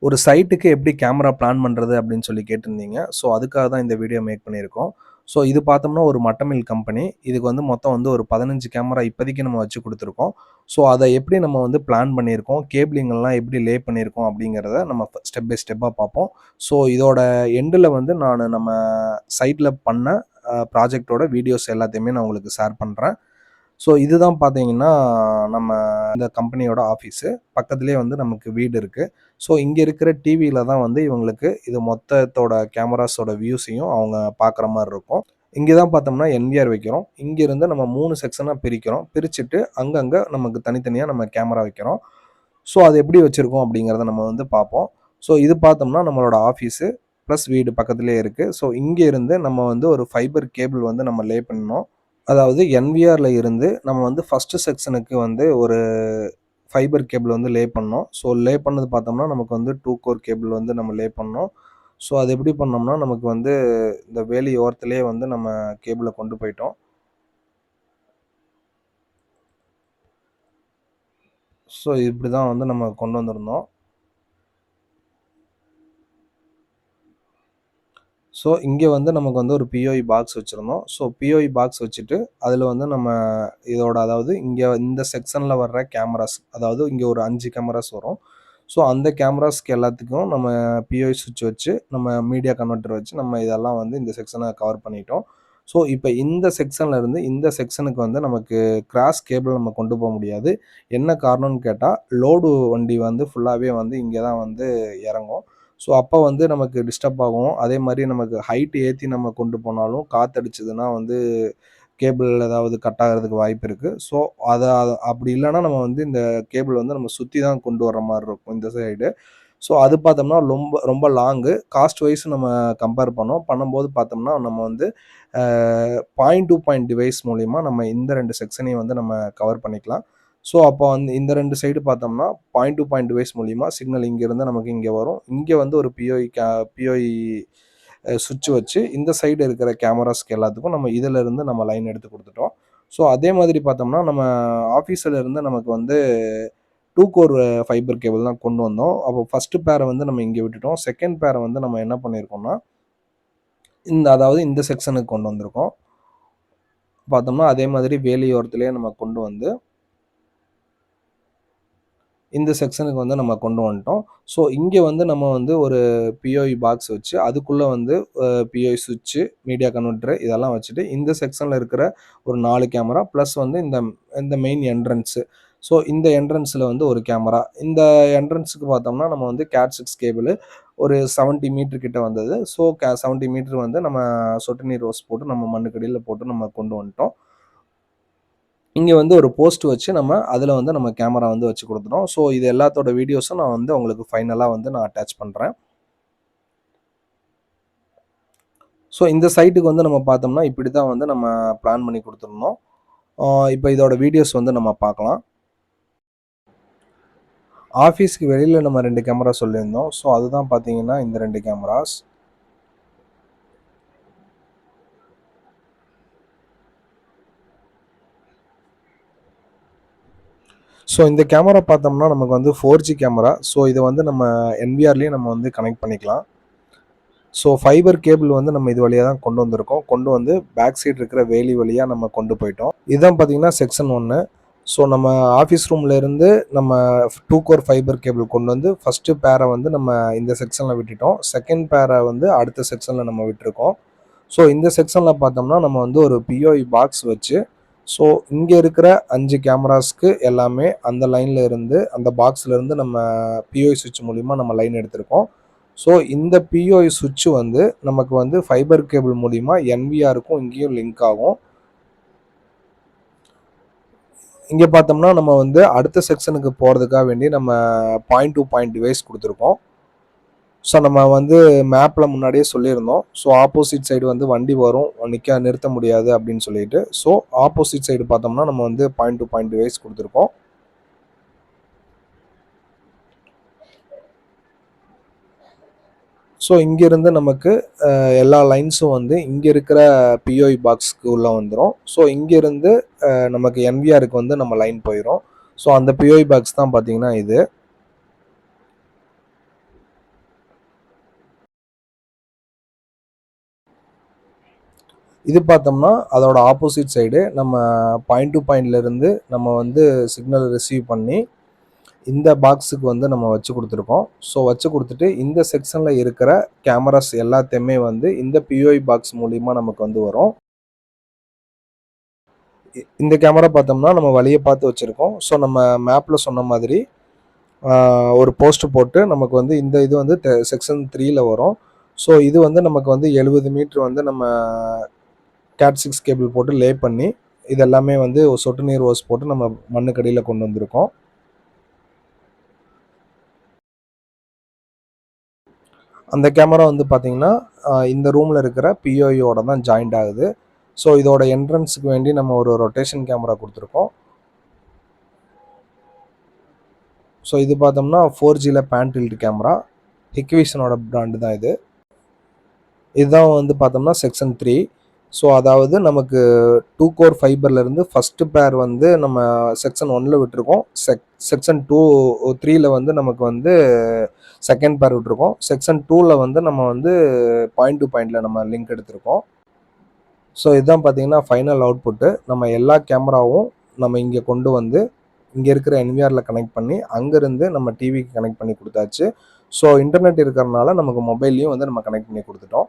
ஒரு சைட்டுக்கு எப்படி கேமரா பிளான் பண்ணுறது அப்படின்னு சொல்லி கேட்டிருந்தீங்க. ஸோ அதுக்காக தான் இந்த வீடியோ மேக் பண்ணியிருக்கோம். ஸோ இது பார்த்தோம்னா ஒரு மட்டமில் கம்பெனி. இதுக்கு வந்து மொத்தம் வந்து ஒரு 15 கேமரா இப்போதைக்கு நம்ம வச்சு குடுத்துருக்கோம். ஸோ அத எப்படி நம்ம வந்து பிளான் பண்ணியிருக்கோம், கேபிளிங்கெல்லாம் எப்படி லே பண்ணியிருக்கோம் அப்படிங்கிறத நம்ம ஸ்டெப் பை ஸ்டெப்பா பார்ப்போம். ஸோ இதோட எண்டுல வந்து நம்ம சைட்ல பண்ண ப்ராஜெக்ட்டோட வீடியோஸ் எல்லாத்தையுமே நான் உங்களுக்கு ஷேர் பண்றேன். ஸோ இதுதான் பார்த்தீங்கன்னா, நம்ம இந்த கம்பெனியோட ஆஃபீஸு. பக்கத்திலேயே வந்து நமக்கு வீடு இருக்கு. ஸோ இங்க இருக்கிற டிவியில தான் வந்து இவங்களுக்கு இது மொத்தத்தோட கேமராஸோட வியூஸையும் அவங்க பார்க்குற மாரி இருக்கும். இங்க தான் பார்த்தோம்னா என்விஆர் வைக்கிறோம். இங்கிருந்து நம்ம 3 செக்ஷனா பிரிக்கிறோம். பிரிச்சுட்டு அங்கங்க நமக்கு தனித்தனியா நம்ம கேமரா வைக்கிறோம். ஸோ அது எப்படி வச்சிருக்கோம் அப்படிங்கிறத நம்ம வந்து பார்ப்போம். ஸோ இது பார்த்தோம்னா நம்மளோட ஆஃபீஸு ப்ளஸ் வீடு பக்கத்திலேயே இருக்கு. ஸோ இங்க இருந்து நம்ம வந்து ஒரு ஃபைபர் கேபிள் வந்து நம்ம லே பண்ணணும். அதாவது என்விஆர்ல இருந்து நம்ம வந்து ஃபர்ஸ்ட்டு செக்ஷனுக்கு வந்து ஒரு ஃபைபர் கேபிள் வந்து லே பண்ணோம். ஸோ லே பண்ணது பார்த்தோம்னா, நமக்கு வந்து 2 கோர் கேபிள் வந்து நம்ம லே பண்ணோம். ஸோ அது எப்படி பண்ணோம்னா, நமக்கு வந்து இந்த வேலி ஓரத்திலேயே வந்து நம்ம கேபிள கொண்டு போயிட்டோம். ஸோ இப்படி தான் வந்து நம்ம கொண்டு வந்திருந்தோம். ஸோ இங்க வந்து நமக்கு வந்து ஒரு பிஓஇ பாக்ஸ் வச்சிருந்தோம். ஸோ பிஓஇ பாக்ஸ் வச்சுட்டு, அதில வந்து நம்ம இதோட அதாவது இங்க இந்த செக்ஷன்ல வர்ற கேமராஸ், அதாவது இங்க ஒரு 5 கேமராஸ் வரும். ஸோ அந்த கேமராஸ்க்கு எல்லாத்துக்கும் நம்ம பிஓஇ சுவிட்ச் வச்சு, நம்ம மீடியா கன்வெர்ட்டர் வச்சு, நம்ம இதெல்லாம் வந்து இந்த செக்ஷன கவர் பண்ணிட்டோம். ஸோ இப்ப இந்த செக்ஷன்ல இருந்து இந்த செக்ஷனுக்கு வந்து நமக்கு கிராஸ் கேபிள் நம்ம கொண்டு போ முடியாது. என்ன காரணம்னு கேட்டா, லோடு வண்டி வந்து ஃபுல்லாவே வந்து இங்க தான் வந்து இறங்கும். ஸோ அப்போ வந்து நமக்கு டிஸ்டர்ப் ஆகும். அதே மாரி நமக்கு ஹைட் ஏத்தி நம்ம கொண்டு போனாலும் காத்தடிச்சதுன்னா வந்து கேபிள் ஏதாவது கட் ஆகுறதுக்கு வாய்ப்பு இருக்கு. ஸோ அத அப்படி இல்லன்னா நம்ம வந்து இந்த கேபிள் வந்து நம்ம சுத்தி தான் கொண்டு வர்ற மாரி இருக்கும் இந்த சைடு. ஸோ அது பார்த்தோம்னா ரொம்ப ரொம்ப லாங்கு. காஸ்ட் வைஸ் நம்ம கம்பேர் பண்ணோம். பண்ணும்போது பார்த்தோம்னா நம்ம வந்து பாயிண்ட் டூ பாயிண்ட் டிவைஸ் மூலியமா நம்ம இந்த 2 செக்ஷனையும் வந்து நம்ம கவர் பண்ணிக்கலாம். ஸோ அப்போ வந்து இந்த 2 சைடு பார்த்தோம்னா, பாயிண்ட் டூ பாயிண்ட் டிவைஸ் மூலியமா சிக்னல் இங்கேருந்து நமக்கு இங்க வரும். இங்க வந்து ஒரு பிஓஇ சுவிட்ச் வச்சு இந்த சைடு இருக்கிற கேமராஸ்க்கு எல்லாத்துக்கும் நம்ம இதிலிருந்து நம்ம லைன் எடுத்து குடுத்துட்டோம். ஸோ அதே மாதிரி பார்த்தோம்னா, நம்ம ஆஃபீஸ்ல இருந்து நமக்கு வந்து 2 கோர் ஃபைபர் கேபிள் தான் கொண்டு வந்தோம். அப்போ ஃபர்ஸ்ட் பேர வந்து நம்ம இங்க விட்டுட்டோம். செகண்ட் பேர வந்து நம்ம என்ன பண்ணியிருக்கோம்னா, அதாவது இந்த செக்ஷனுக்கு கொண்டு வந்திருக்கோம். பார்த்தோம்னா, அதே மாதிரி வேலியோரத்திலேயே நம்ம கொண்டு வந்து இந்த செக்ஷனுக்கு வந்து நம்ம கொண்டு வந்துட்டோம். ஸோ இங்க வந்து நம்ம வந்து ஒரு பிஓஇ பாக்ஸ் வச்சு, அதுக்குள்ள வந்து பிஓஇ சுவிட்சு, மீடியா கன்வெர்ட்டர் இதெல்லாம் வச்சுட்டு, இந்த செக்ஷன்ல இருக்கிற ஒரு 4 கேமரா பிளஸ் வந்து இந்த இந்த மெயின் என்ட்ரன்ஸ். ஸோ இந்த என்ட்ரன்ஸ்ல வந்து ஒரு கேமரா. இந்த என்ட்ரன்ஸ்க்கு பார்த்தோம்னா, நம்ம வந்து கேட் 6 கேபிள் ஒரு 70 மீட்டர் கிட்ட வந்தது. ஸோ 70 மீட்டர் வந்து நம்ம சொட்டு நீர் ஹோஸ் போட்டு நம்ம மண்ணுக்கடியில போட்டு நம்ம கொண்டு வந்துட்டோம். இங்க வந்து ஒரு போஸ்ட் வச்சு நம்ம அதுல வந்து நம்ம கேமரா வந்து வச்சு குடுத்துட்டோம். ஸோ இது எல்லாத்தோட வீடியோஸும் நான் வந்து உங்களுக்கு ஃபைனலா வந்து நான் அட்டாச் பண்றேன். ஸோ இந்த சைட்டுக்கு வந்து நம்ம பார்த்தோம்னா, இப்படி தான் வந்து நம்ம பிளான் பண்ணி குடுத்துருந்தோம். ஆ இப்ப இதோட வீடியோஸ் வந்து நம்ம பார்க்கலாம். ஆஃபீஸ்க்கு வெளியில நம்ம 2 கேமரா சொல்லியிருந்தோம். ஸோ அதுதான் பார்த்தீங்கன்னா, இந்த 2 கேமராஸ். ஸோ இந்த கேமரா பார்த்தோம்னா, நமக்கு வந்து 4G கேமரா. ஸோ இத வந்து நம்ம என்விஆர்லயே நம்ம வந்து கனெக்ட் பண்ணிக்கலாம். ஸோ ஃபைபர் கேபிள் வந்து நம்ம இது வழியா தான் கொண்டு வந்திருக்கோம். கொண்டு வந்து பேக் சைடு இருக்கிற வேலி வழியா நம்ம கொண்டு போயிட்டோம். இதுதான் பார்த்தீங்கன்னா செக்ஷன் 1. ஸோ நம்ம ஆஃபீஸ் ரூம்ல இருந்து நம்ம 2 கோர் ஃபைபர் கேபிள் கொண்டு வந்து ஃபர்ஸ்ட் பேர வந்து நம்ம இந்த செக்ஷன்ல விட்டுட்டோம். செகண்ட் பேர வந்து அடுத்த செக்ஷன்ல நம்ம விட்டுருக்கோம். ஸோ இந்த செக்ஷன்ல பார்த்தோம்னா, நம்ம வந்து ஒரு பிஓஇ பாக்ஸ் வச்சு, ஸோ இங்க இருக்கிற 5 கேமராஸ்க்கு எல்லாமே அந்த லைன்ல இருந்து அந்த பாக்ஸ்ல இருந்து நம்ம பிஓஇ சுவிட்ச் மூலியமா நம்ம லைன் எடுத்திருக்கோம். ஸோ இந்த பிஓஇ சுவிட்ச் வந்து நமக்கு வந்து ஃபைபர் கேபிள் மூலியமா என்விஆருக்கும் இங்கேயும் லிங்க் ஆகும். இங்க பார்த்தோம்னா, நம்ம வந்து அடுத்த செக்ஷனுக்கு போறதுக்காக வேண்டி நம்ம பாயிண்ட் டூ பாயிண்ட் டிவைஸ் குடுத்துருக்கோம். ஸோ நம்ம வந்து மேப்ல முன்னாடியே சொல்லியிருந்தோம். ஸோ ஆப்போசிட் சைடு வந்து வண்டி வரும். நிறுத்த முடியாது அப்படின்னு சொல்லிட்டு. ஸோ ஆப்போசிட் சைடு பார்த்தோம்னா, நம்ம வந்து பாயிண்ட் டூ பாயிண்ட் டிவைஸ் குடுத்துருக்கோம். ஸோ இங்கிருந்து நமக்கு எல்லா லைன்ஸும் வந்து இங்க இருக்கிற பிஓஇ பாக்ஸ்க்கு உள்ள வந்துரும். ஸோ இங்கிருந்து நமக்கு என்விஆருக்கு வந்து நம்ம லைன் போயிரும். ஸோ அந்த பிஓஇ பாக்ஸ் தான் பார்த்தீங்கன்னா இது. இது பார்த்தோம்னா அதோட ஆப்போசிட் சைடு நம்ம பாயிண்ட் டு பாயிண்ட்லேருந்து நம்ம வந்து சிக்னல் ரிசீவ் பண்ணி இந்த பாக்ஸுக்கு வந்து நம்ம வச்சு கொடுத்துருக்கோம். ஸோ வச்சு கொடுத்துட்டு இந்த செக்ஷனில் இருக்கிற கேமராஸ் எல்லாத்தையுமே வந்து இந்த பிஓஐ பாக்ஸ் மூலிமா நமக்கு வந்து வரும். இந்த கேமரா பார்த்தோம்னா நம்ம வழியை பார்த்து வச்சுருக்கோம். ஸோ நம்ம மேப்பில் சொன்ன மாதிரி ஒரு போஸ்ட் போட்டு நமக்கு வந்து இந்த இது வந்து செக்ஷன் 3ல வரும். ஸோ இது வந்து நமக்கு வந்து 70 மீட்டர் வந்து நம்ம கேட் 6 கேபிள் போட்டு லே பண்ணி இது எல்லாமே வந்து ஒரு சொட்டு நீர் ஓஸ் போட்டு நம்ம மண்ணுக்கடியில் கொண்டு வந்திருக்கோம். அந்த கேமரா வந்து பார்த்தீங்கன்னா இந்த ரூமில் இருக்கிற பிஓஐயோட தான் ஜாயிண்ட் ஆகுது. ஸோ இதோட என்ட்ரன்ஸுக்கு வேண்டி நம்ம ஒரு ரொட்டேஷன் கேமரா கொடுத்துருக்கோம். ஸோ இது பார்த்தோம்னா 4Gல பேன் டில்ட் கேமரா, ஹிக்விஷனோட பிராண்டு தான் இது. இதுதான் வந்து பார்த்தோம்னா செக்ஷன் 3. ஸோ அதாவது நமக்கு 2 கோர் ஃபைபர்லேருந்து ஃபஸ்ட்டு பேர் வந்து நம்ம செக்ஷன் 1ல விட்டுருக்கோம். செக்ஷன் 3ல வந்து நமக்கு வந்து செகண்ட் பேர் விட்டுருக்கோம். செக்ஷன் 2ல வந்து நம்ம வந்து பாயிண்ட் டு பாயிண்டில் நம்ம லிங்க் எடுத்திருக்கோம். ஸோ இதுதான் பார்த்தீங்கன்னா ஃபைனல் அவுட்புட்டு. நம்ம எல்லா கேமராவும் நம்ம இங்கே கொண்டு வந்து இங்கே இருக்கிற என்விஆரில் கனெக்ட் பண்ணி அங்கேருந்து நம்ம டிவிக்கு கனெக்ட் பண்ணி கொடுத்தாச்சு. ஸோ இன்டர்நெட் இருக்கிறனால நமக்கு மொபைல்லையும் வந்து நம்ம கனெக்ட் பண்ணி கொடுத்துட்டோம்.